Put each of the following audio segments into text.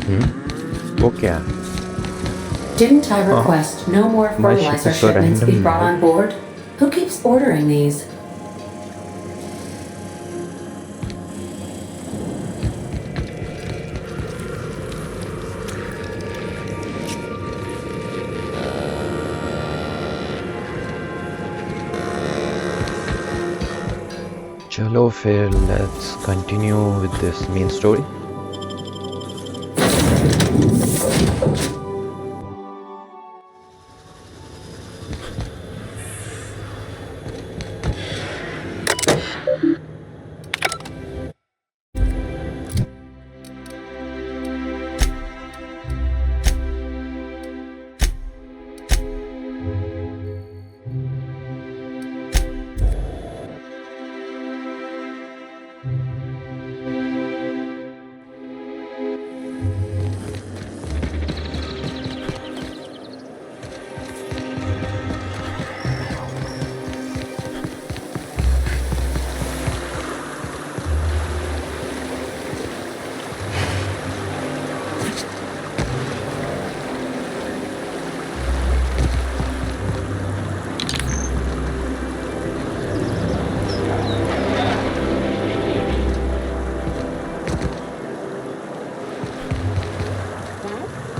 वो क्या? Didn't I request no more My ship fertilizer is so shipments be random, brought man. on board? Who keeps ordering these? चलो फिर let's continue with this main story.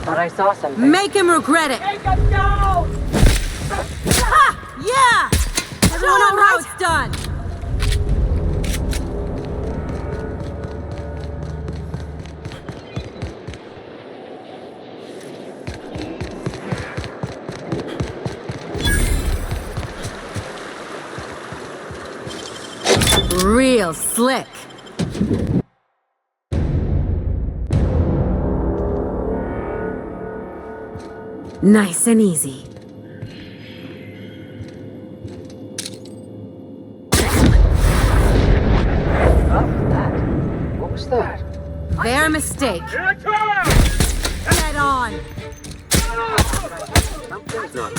But I saw something. Make him regret it! Take us down! Ha! Yeah! Everyone know how it's done! Real slick. Nice and easy. What was that? Their mistake. Here it comes! Get on. Something's not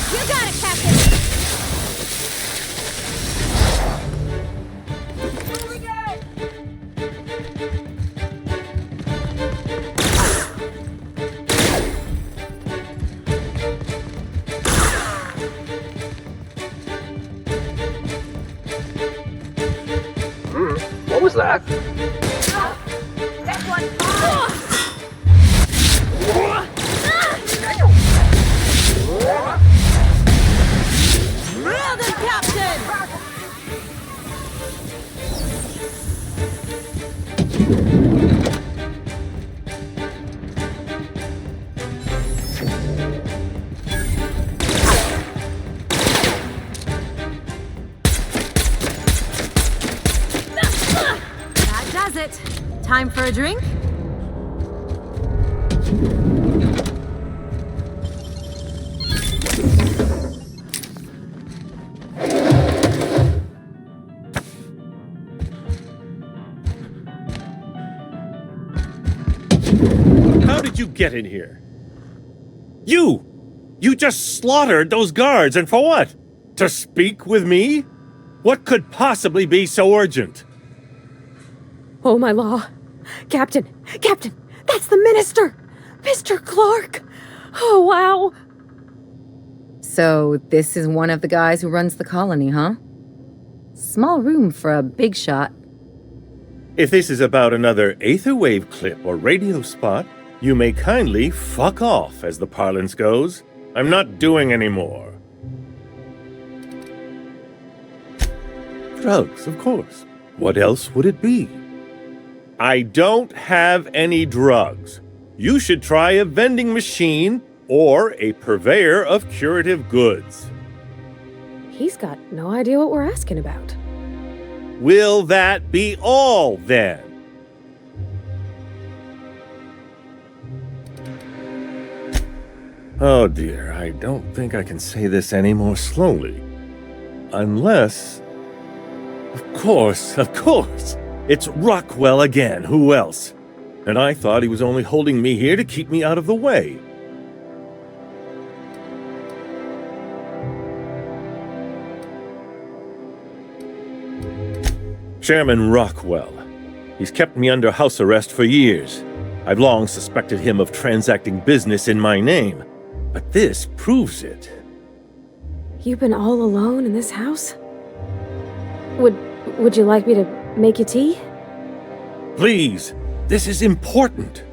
You got it, Captain. What was that? Nailed him, Captain. That does it. Time for a drink? How did you get in here? You! You just slaughtered those guards, and for what? To speak with me? What could possibly be so urgent? Oh, my law. Captain! Captain! That's the minister! Mr. Clark! Oh, wow! So, this is one of the guys who runs the colony, huh? Small room for a big shot. If this is about another Aetherwave clip or radio spot, you may kindly fuck off, as the parlance goes. I'm not doing any more. Drugs, of course. What else would it be? I don't have any drugs. You should try a vending machine or a purveyor of curative goods. He's got no idea what we're asking about. Will that be all, then? Oh dear, I don't think I can say this any more slowly. Unless... Of course! It's Rockwell again, who else? And I thought he was only holding me here to keep me out of the way. Chairman Rockwell. He's kept me under house arrest for years. I've long suspected him of transacting business in my name, but this proves it. You've been all alone in this house? Would you like me to make you tea? Please, this is important.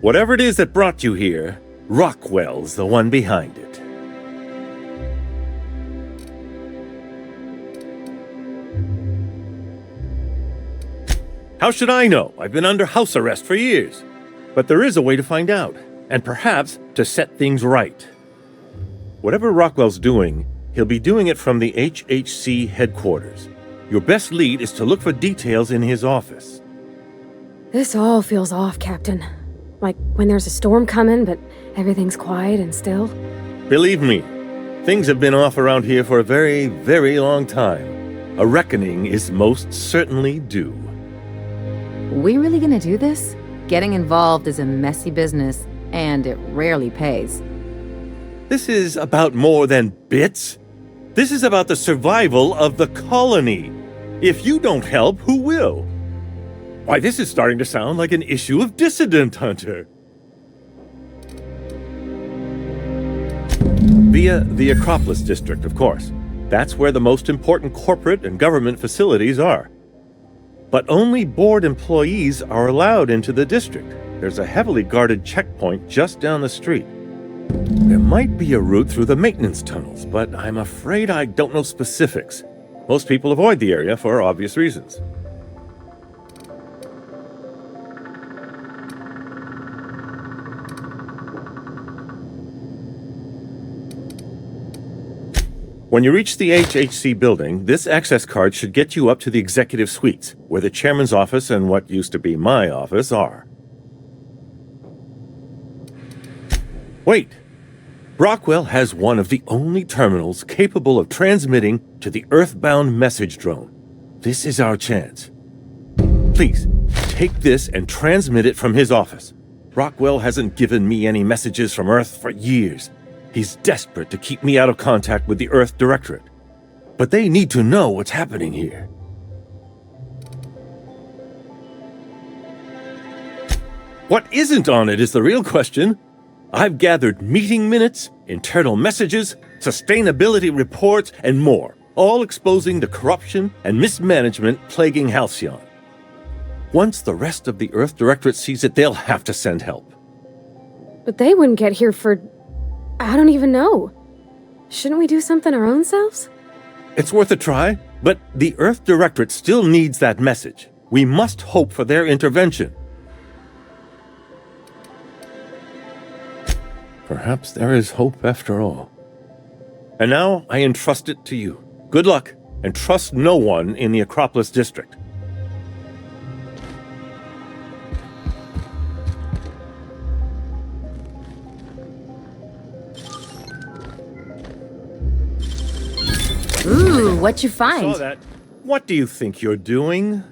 Whatever it is that brought you here, Rockwell's the one behind it. How should I know? I've been under house arrest for years. But there is a way to find out, and perhaps to set things right. Whatever Rockwell's doing, he'll be doing it from the HHC headquarters. Your best lead is to look for details in his office. This all feels off, Captain. Like when there's a storm coming, but everything's quiet and still. Believe me, things have been off around here for a very, very long time. A reckoning is most certainly due. We really gonna do this? Getting involved is a messy business, and it rarely pays. This is about more than bits. This is about the survival of the colony. If you don't help, who will? Why, this is starting to sound like an issue of Dissident Hunter. Via the Acropolis District, of course. That's where the most important corporate and government facilities are. But only board employees are allowed into the district. There's a heavily guarded checkpoint just down the street. There might be a route through the maintenance tunnels, but I'm afraid I don't know specifics. Most people avoid the area for obvious reasons. When you reach the HHC building, this access card should get you up to the executive suites, where the chairman's office and what used to be my office are. Wait! Rockwell has one of the only terminals capable of transmitting to the Earthbound message drone. This is our chance. Please, take this and transmit it from his office. Rockwell hasn't given me any messages from Earth for years. He's desperate to keep me out of contact with the Earth Directorate. But they need to know what's happening here. What isn't on it is the real question. I've gathered meeting minutes, internal messages, sustainability reports, and more, all exposing the corruption and mismanagement plaguing Halcyon. Once the rest of the Earth Directorate sees it, they'll have to send help. But they wouldn't get here for... I don't even know. Shouldn't we do something our own selves? It's worth a try, but the Earth Directorate still needs that message. We must hope for their intervention. Perhaps there is hope after all. And now I entrust it to you. Good luck, and trust no one in the Acropolis District. Ooh, what you find? Saw that. What do you think you're doing?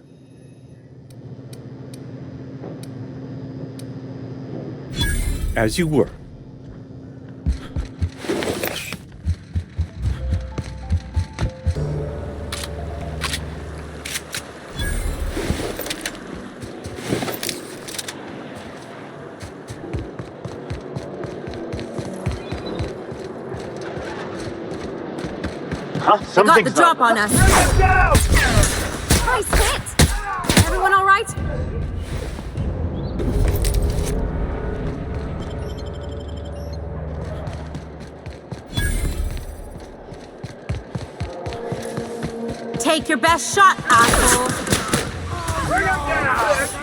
As you were. Huh? They got the drop on us. Down! Nice hit! Everyone all right? Take your best shot, asshole! Bring him down!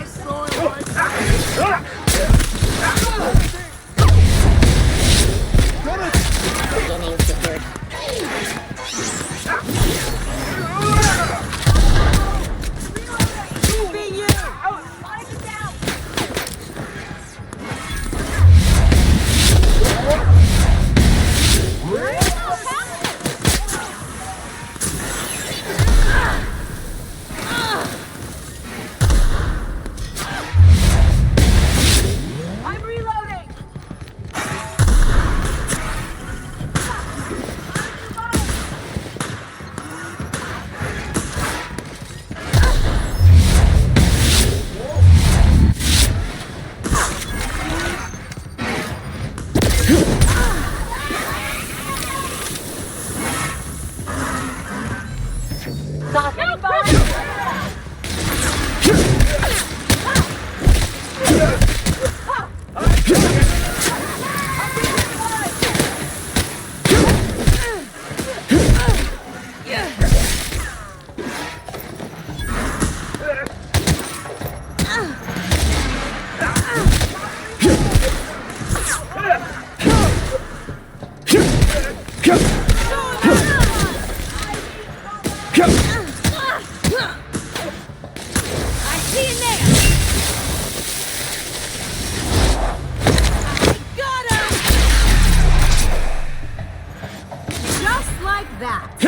that.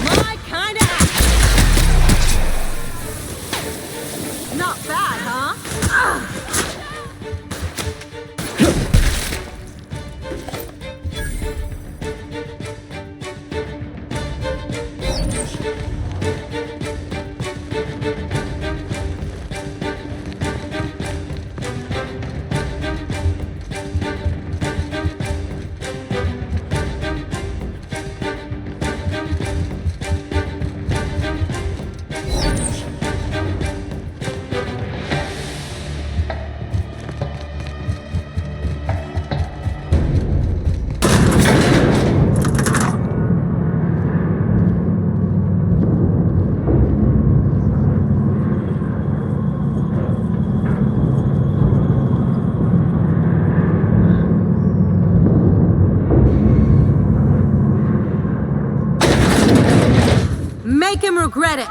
My kind of action. Not bad, huh? Make him regret it.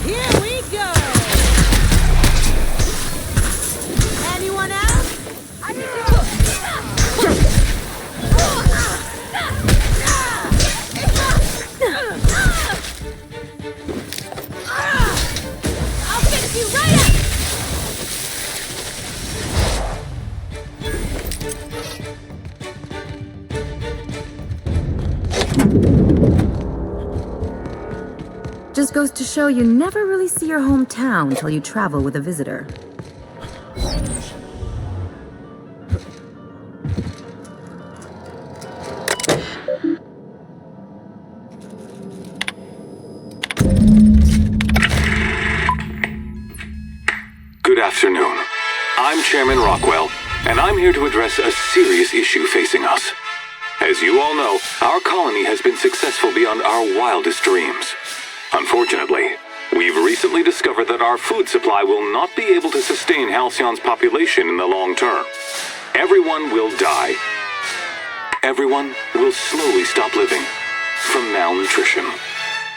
Here we go. Anyone else? I'll fix you right up. Just goes to show you never really see your hometown till you travel with a visitor. Good afternoon. I'm Chairman Rockwell, and I'm here to address a serious issue facing us. As you all know, our colony has been successful beyond our wildest dreams. Unfortunately, we've recently discovered that our food supply will not be able to sustain Halcyon's population in the long term. Everyone will die. Everyone will slowly stop living from malnutrition.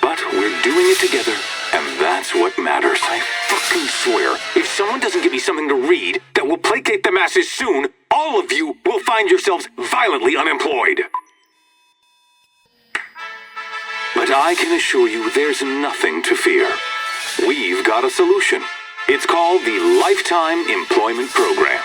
But we're doing it together, and that's what matters. I fucking swear, if someone doesn't give me something to read that will placate the masses soon, all of you will find yourselves violently unemployed. But I can assure you there's nothing to fear. We've got a solution. It's called the Lifetime Employment Program.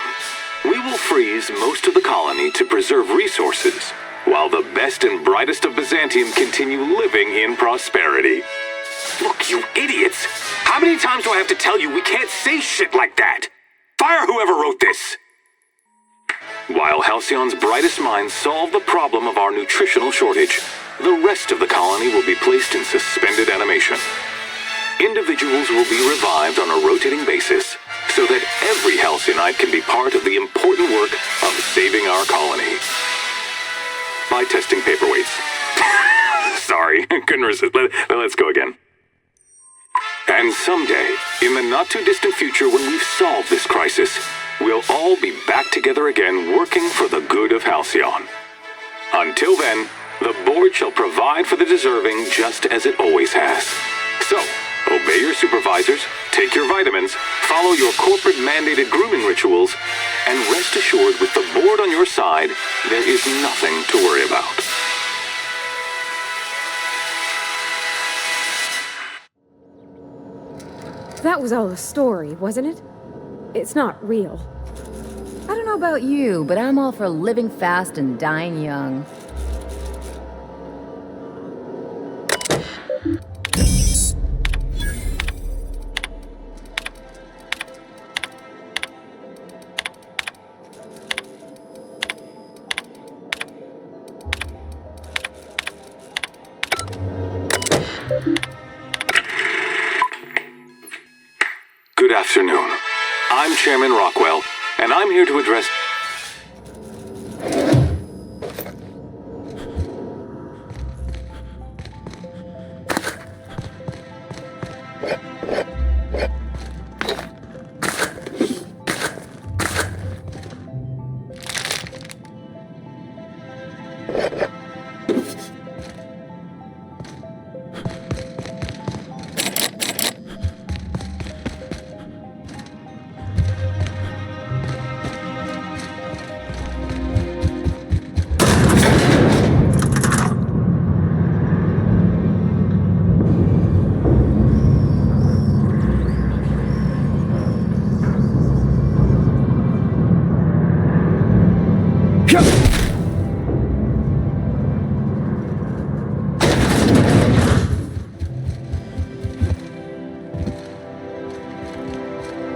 We will freeze most of the colony to preserve resources, while the best and brightest of Byzantium continue living in prosperity. Look, you idiots! How many times do I have to tell you we can't say shit like that? Fire whoever wrote this! While Halcyon's brightest minds solve the problem of our nutritional shortage, the rest of the colony will be placed in suspended animation. Individuals will be revived on a rotating basis, so that every Halcyonite can be part of the important work of saving our colony. By testing paperweights. Sorry, couldn't resist. Let's go again. And someday, in the not-too-distant future when we've solved this crisis, we'll all be back together again working for the good of Halcyon. Until then, the board shall provide for the deserving just as it always has. So, obey your supervisors, take your vitamins, follow your corporate-mandated grooming rituals, and rest assured with the board on your side, there is nothing to worry about. That was all a story, wasn't it? It's not real. I don't know about you, but I'm all for living fast and dying young. Good afternoon. I'm Chairman Rockwell, and I'm here to address...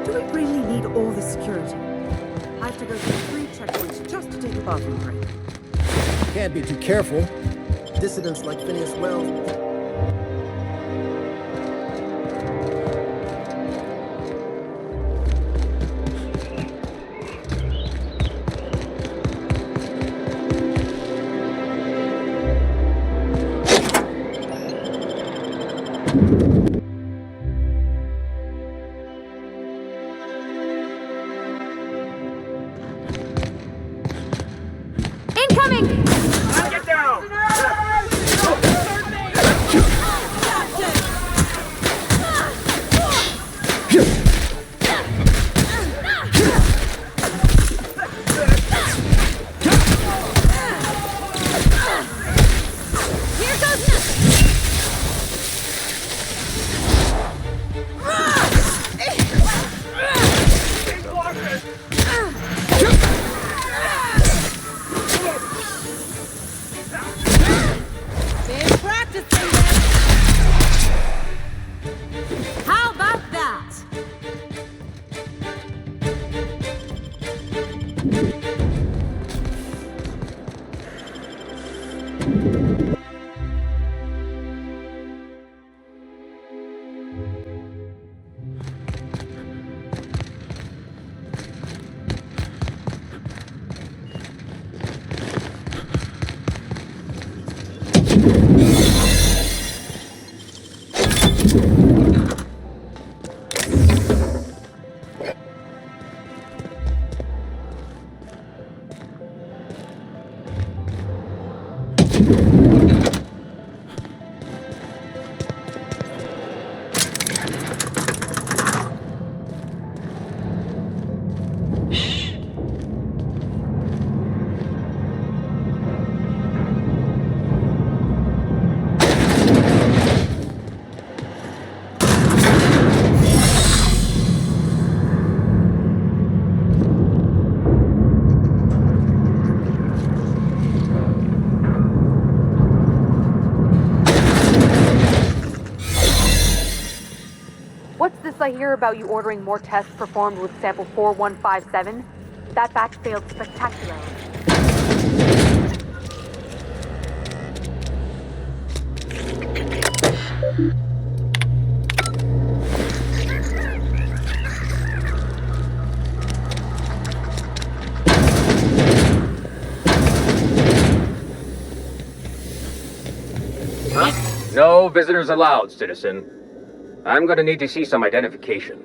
Do we really need all this security? I have to go through 3 checkpoints just to take a bathroom break. Can't be too careful. Dissidents like Phineas Wells. Incoming! Get down! Here goes nothing! Been practicing this! How about that? What's this I hear about you ordering more tests performed with sample 4157? That batch failed spectacularly. No visitors allowed, citizen. I'm gonna need to see some identification.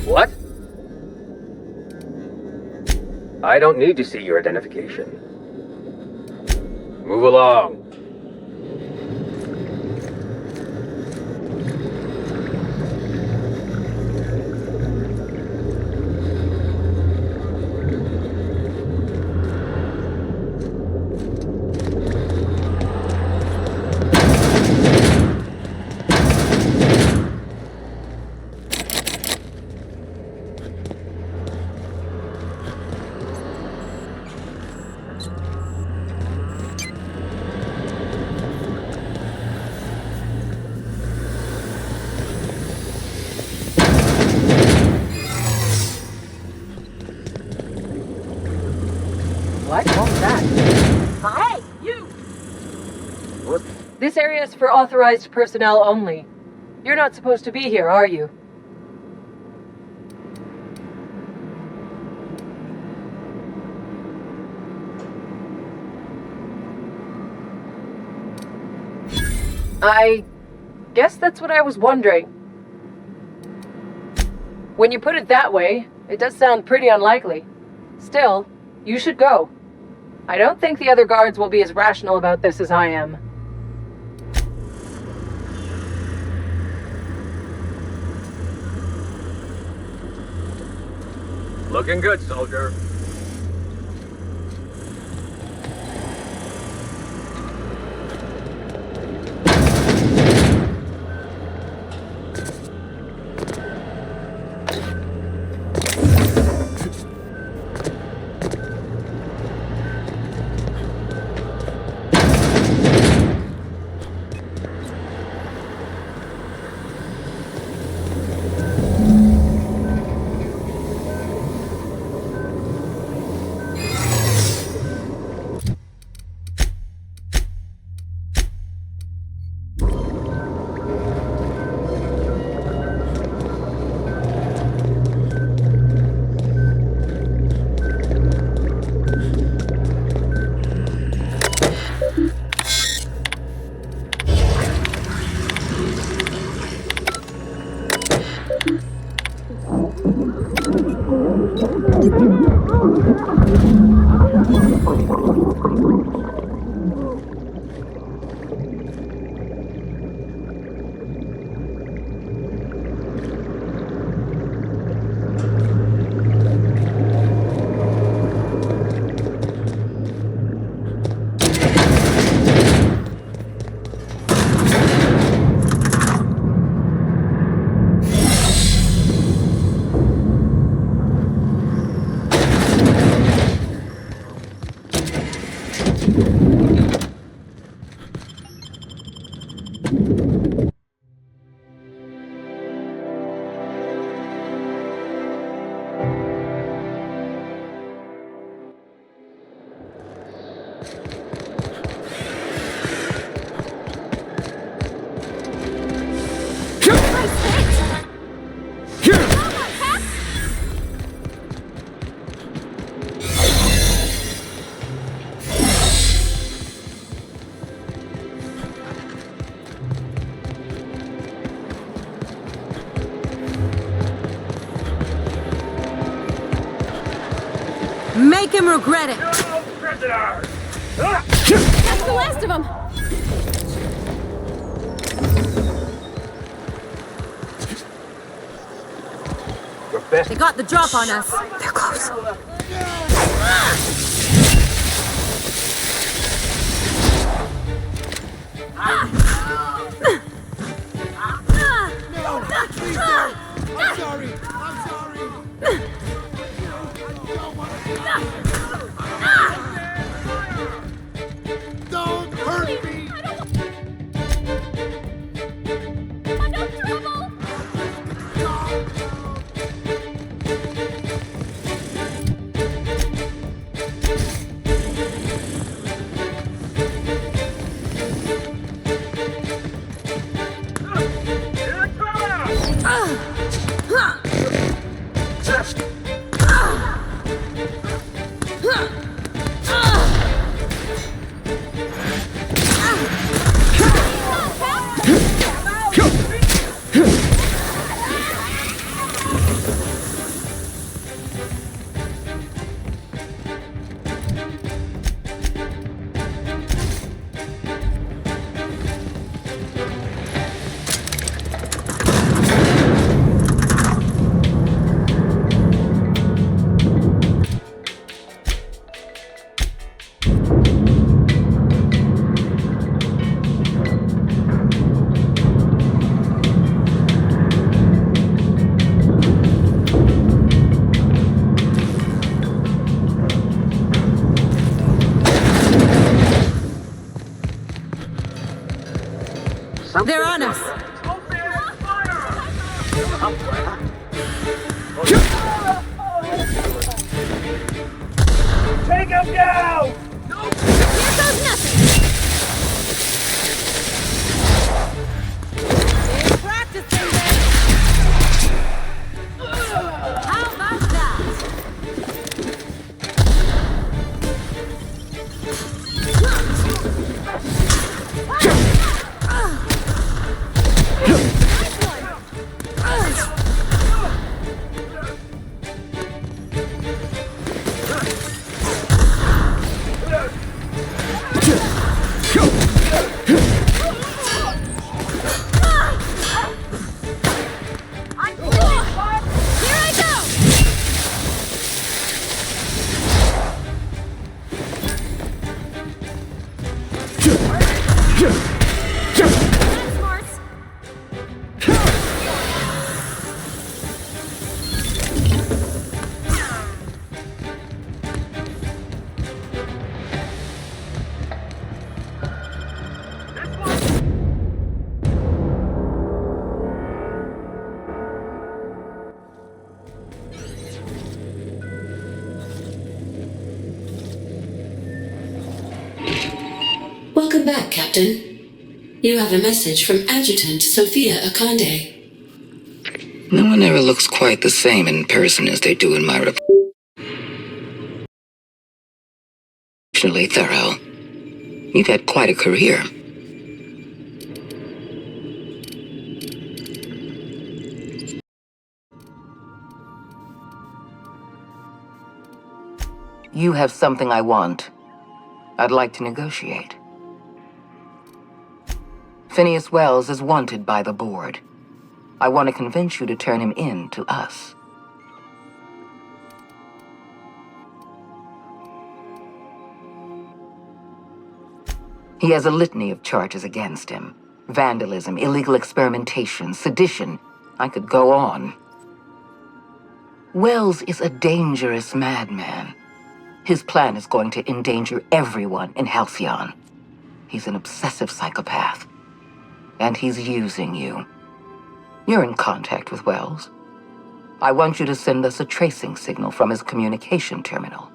What? I don't need to see your identification. Move along. What? What was that? Hey, you! What? This area is for authorized personnel only. You're not supposed to be here, are you? I guess that's what I was wondering. When you put it that way, it does sound pretty unlikely. Still, you should go. I don't think the other guards will be as rational about this as I am. Looking good, soldier. Make him regret it! Prisoner! That's the last of them! Your best. They got the drop on us. They're close. I'm sorry! I'm sorry! Don't hurt me! They're on us! Take him down! Here goes nothing! Been practicing this! How about that? Welcome back, Captain. You have a message from Adjutant Sophia Akande. No one ever looks quite the same in person as they do in my report. Exceptionally thorough. You've had quite a career. You have something I want. I'd like to negotiate. Phineas Wells is wanted by the board. I want to convince you to turn him in to us. He has a litany of charges against him. Vandalism, illegal experimentation, sedition. I could go on. Wells is a dangerous madman. His plan is going to endanger everyone in Halcyon. He's an obsessive psychopath. And he's using you. You're in contact with Wells. I want you to send us a tracing signal from his communication terminal.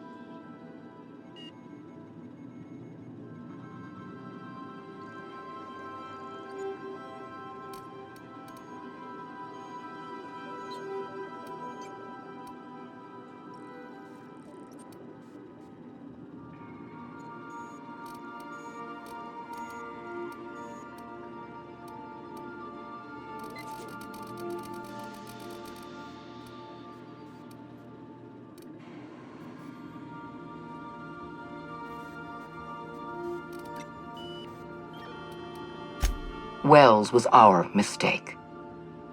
Wells was our mistake.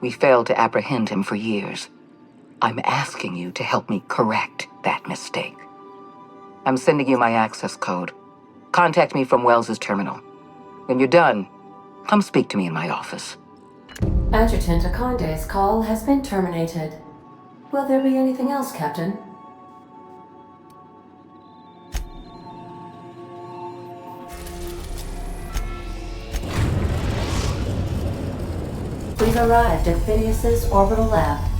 We failed to apprehend him for years. I'm asking you to help me correct that mistake. I'm sending you my access code. Contact me from Wells's terminal. When you're done, come speak to me in my office. Adjutant Akande's call has been terminated. Will there be anything else, Captain? We've arrived at Phineas's orbital lab.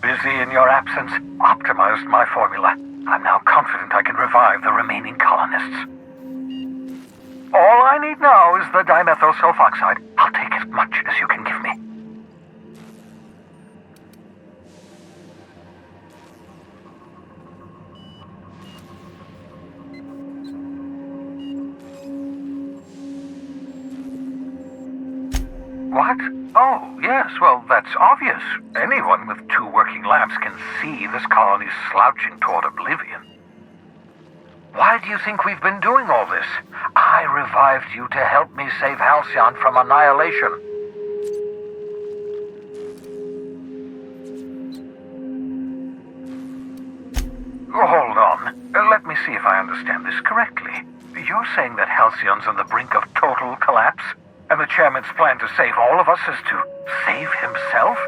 Busy in your absence, optimized my formula. I'm now confident I can revive the remaining colonists. All I need now is the dimethyl sulfoxide. I'll take as much as you can give me. What? Oh, yes, well, that's obvious. Anyone with 2 working labs can see this colony's slouching toward oblivion. Why do you think we've been doing all this? I revived you to help me save Halcyon from annihilation. Hold on. me see if I understand this correctly. You're saying that Halcyon's on the brink of total collapse? And the chairman's plan to save all of us is to save himself?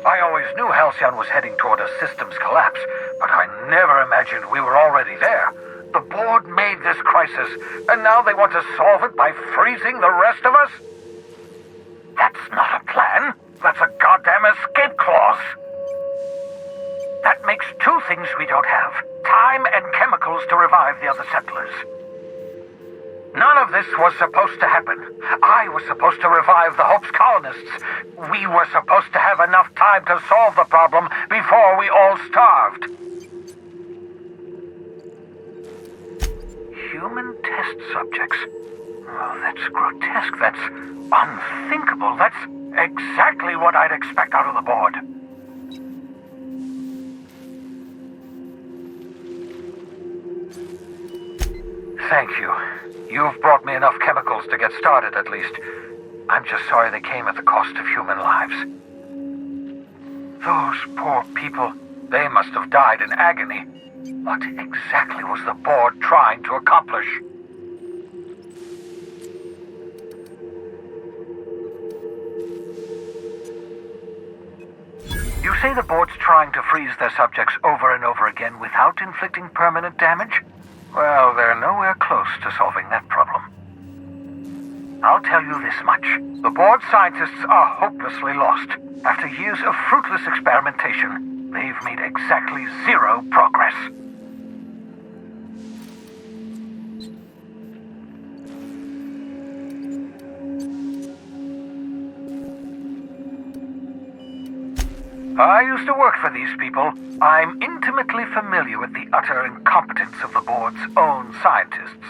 I always knew Halcyon was heading toward a systems collapse, but I never imagined we were already there. The board made this crisis, and now they want to solve it by freezing the rest of us? That's not a plan. That's a goddamn escape clause. That makes two things we don't have: time and chemicals to revive the other settlers. None of this was supposed to happen. I was supposed to revive the Hope's colonists. We were supposed to have enough time to solve the problem before we all starved. Human test subjects. Oh, that's grotesque. That's unthinkable. That's exactly what I'd expect out of the board. Thank you. You've brought me enough chemicals to get started, at least. I'm just sorry they came at the cost of human lives. Those poor people, they must have died in agony. What exactly was the board trying to accomplish? You say the board's trying to freeze their subjects over and over again without inflicting permanent damage? Well, they're nowhere close to solving that problem. I'll tell you this much. The board scientists are hopelessly lost. After years of fruitless experimentation, they've made exactly zero progress. I used to work for these people. I'm intimately familiar with the utter incompetence of the board's own scientists.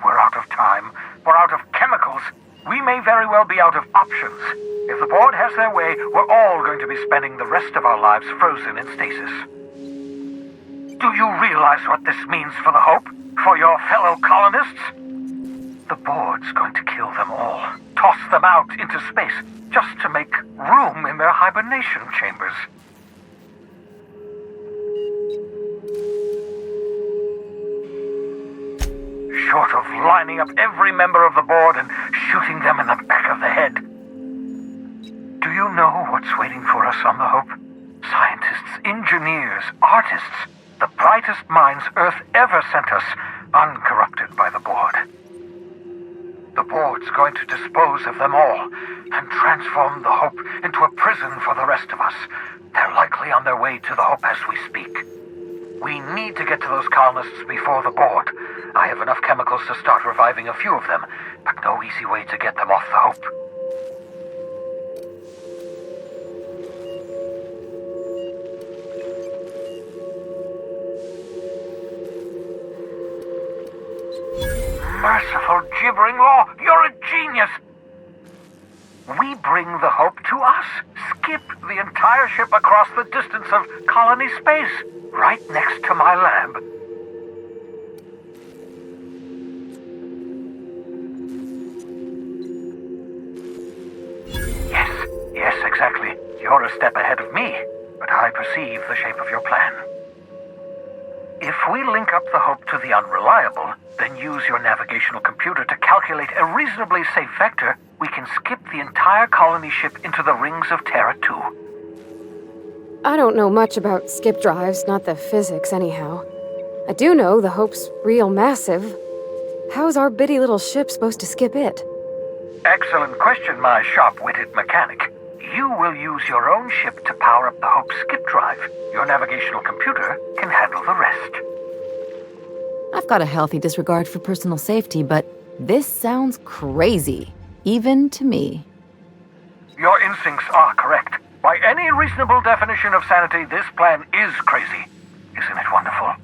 We're out of time. We're out of chemicals. We may very well be out of options. If the board has their way, we're all going to be spending the rest of our lives frozen in stasis. Do you realize what this means for the Hope? For your fellow colonists? The board's going to kill them all. Toss them out into space, just to make room in their hibernation chambers. Short of lining up every member of the board and shooting them in the back of the head. Do you know what's waiting for us on the Hope? Scientists, engineers, artists, the brightest minds Earth ever sent us, uncorrupted by the board. The board's going to dispose of them all and transform the Hope into a prison for the rest of us. They're likely on their way to the Hope as we speak. We need to get to those colonists before the board. I have enough chemicals to start reviving a few of them, but no easy way to get them off the Hope. Merciful gibbering law, you're a genius! We bring the Hope to us. Skip the entire ship across the distance of colony space, right next to my lab. Yes, exactly. You're a step ahead of me, but I perceive the shape of your plan. If we link up the Hope to the Unreliable, then use your navigational computer to calculate a reasonably safe vector, we can skip the entire colony ship into the rings of Terra 2. I don't know much about skip drives, not the physics anyhow. I do know the Hope's real massive. How's our bitty little ship supposed to skip it? Excellent question, my sharp-witted mechanic. You will use your own ship to power up the Hope's skip drive. Your navigational computer can handle the rest. I've got a healthy disregard for personal safety, but this sounds crazy, even to me. Your instincts are correct. By any reasonable definition of sanity, this plan is crazy. Isn't it wonderful?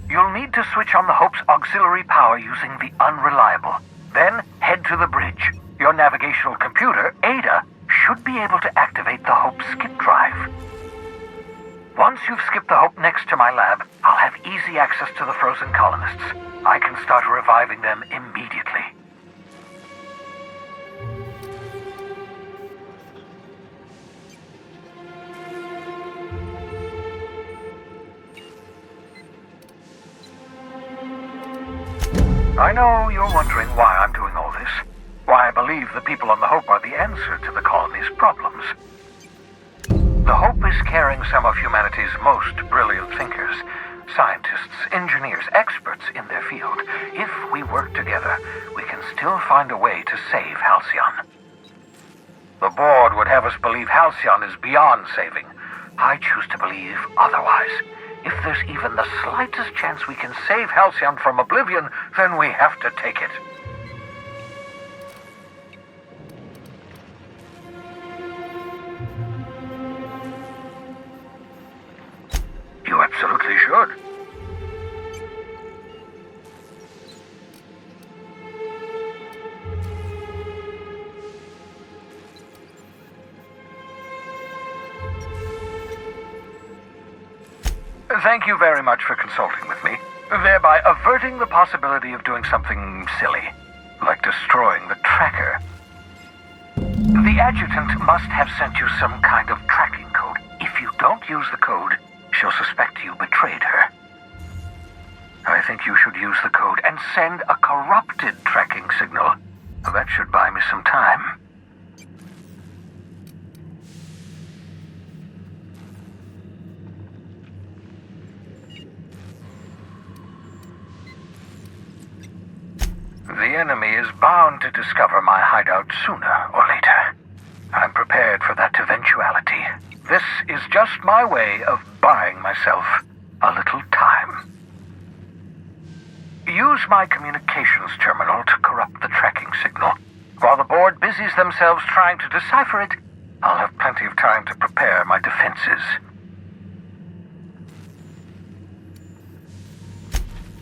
You'll need to switch on the Hope's auxiliary power using the Unreliable. Then head to the bridge. Your navigational computer, Ada, should be able to activate the Hope skip drive. Once you've skipped the Hope next to my lab, I'll have easy access to the frozen colonists. I can start reviving them immediately. I know you're wondering why I'm doing all this. Why I believe the people on the Hope are the answer to the colony's problems. The Hope is carrying some of humanity's most brilliant thinkers, scientists, engineers, experts in their field. If we work together, we can still find a way to save Halcyon. The board would have us believe Halcyon is beyond saving. I choose to believe otherwise. If there's even the slightest chance we can save Halcyon from oblivion, then we have to take it. You absolutely should. Thank you very much for consulting with me, thereby averting the possibility of doing something silly, like destroying the tracker. The adjutant must have sent you some kind of tracking code. If you don't use the code, she'll suspect you betrayed her. I think you should use the code and send a corrupted tracking signal. That should buy me some time. The enemy is bound to discover my hideout sooner or later. I'm prepared for that eventuality. This is just my way of buying myself a little time. Use my communications terminal to corrupt the tracking signal. While the board busies themselves trying to decipher it, I'll have plenty of time to prepare my defenses.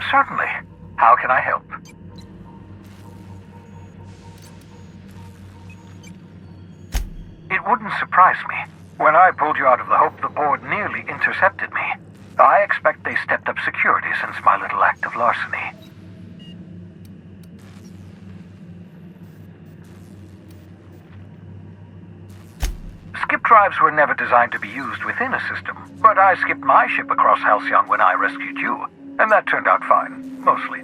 Certainly. How can I help? It wouldn't surprise me. When I pulled you out of the Hope, the board nearly intercepted me. I expect they stepped up security since my little act of larceny. Skip drives were never designed to be used within a system, but I skipped my ship across Halcyon when I rescued you, and that turned out fine, mostly.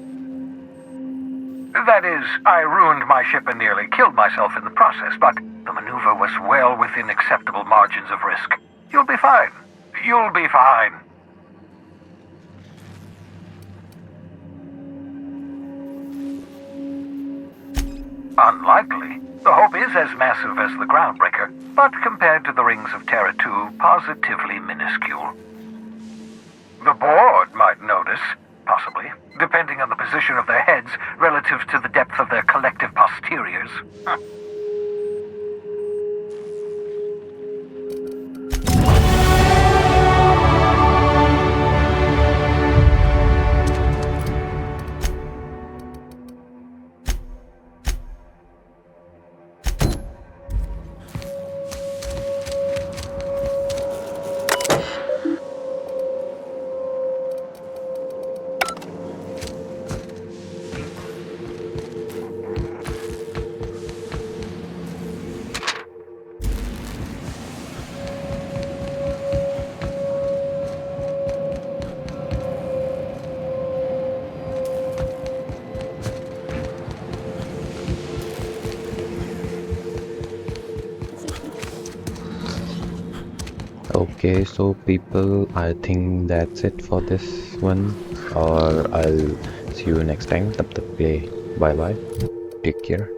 That is, I ruined my ship and nearly killed myself in the process, but the maneuver was well within acceptable margins of risk. You'll be fine. You'll be fine. Unlikely. The Hope is as massive as the Groundbreaker, but compared to the rings of Terra 2, positively minuscule. The board might notice, possibly, depending on the position of their heads relative to the depth of their collective posteriors. Okay, so people, I think that's it for this one, or I'll see you next time. Tab tak ke liye bye bye, take care.